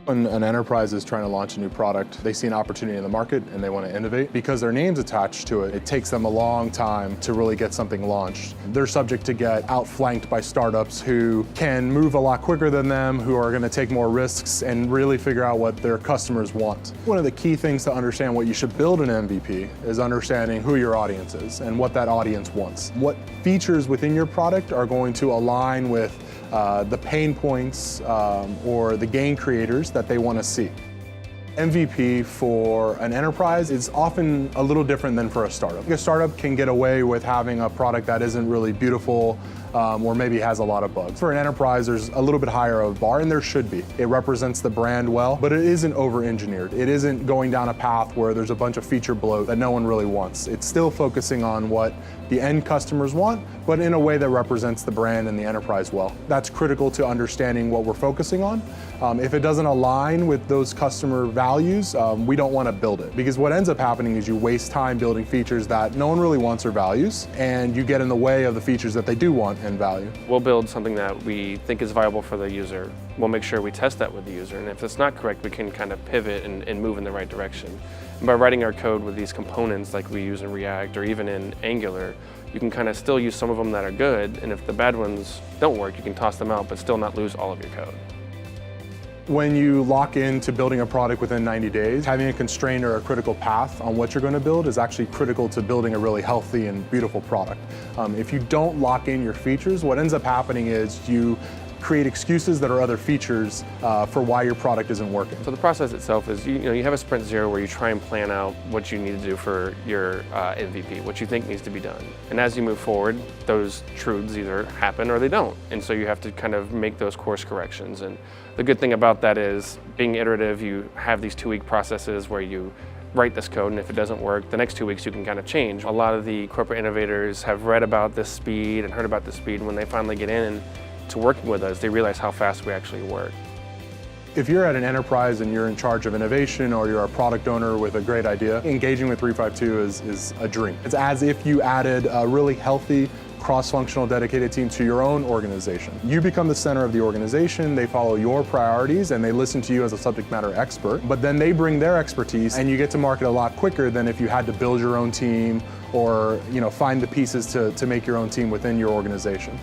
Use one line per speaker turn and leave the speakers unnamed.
When an enterprise is trying to launch a new product, they see an opportunity in the market and they want to innovate. Because their name's attached to it, it takes them a long time to really get something launched. They're subject to get outflanked by startups who can move a lot quicker than them, who are going to take more risks and really figure out what their customers want. One of the key things to understand what you should build an MVP is understanding who your audience is and what that audience wants. What features within your product are going to align with the pain points or the gain creators that they want to see. MVP for an enterprise is often a little different than for a startup. A startup can get away with having a product that isn't really beautiful or maybe has a lot of bugs. For an enterprise, there's a little bit higher of a bar, and there should be. It represents the brand well, but it isn't over-engineered. It isn't going down a path where there's a bunch of feature bloat that no one really wants. It's still focusing on what the end customers want, but in a way that represents the brand and the enterprise well. That's critical to understanding what we're focusing on. If it doesn't align with those customer values, we don't want to build it. Because what ends up happening is you waste time building features that no one really wants or values, and you get in the way of the features that they do want and value.
We'll build something that we think is viable for the user. We'll make sure we test that with the user, and if it's not correct, we can kind of pivot and move in the right direction. And by writing our code with these components like we use in React or even in Angular, you can kind of still use some of them that are good, and if the bad ones don't work, you can toss them out, but still not lose all of your code.
When you lock into building a product within 90 days, having a constraint or a critical path on what you're going to build is actually critical to building a really healthy and beautiful product. If you don't lock in your features, what ends up happening is you create excuses that are other features for why your product isn't working.
So the process itself is, you have a sprint zero where you try and plan out what you need to do for your MVP, what you think needs to be done. And as you move forward, those truths either happen or they don't. And so you have to kind of make those course corrections. And the good thing about that is, being iterative, you have these 2-week processes where you write this code, and if it doesn't work, the next 2 weeks you can kind of change. A lot of the corporate innovators have read about this speed and heard about this speed. When they finally get in to working with us, they realize how fast we actually work.
If you're at an enterprise and you're in charge of innovation, or you're a product owner with a great idea, engaging with 352 is a dream. It's as if you added a really healthy, cross-functional, dedicated team to your own organization. You become the center of the organization, they follow your priorities, and they listen to you as a subject matter expert, but then they bring their expertise, and you get to market a lot quicker than if you had to build your own team or find the pieces to make your own team within your organization.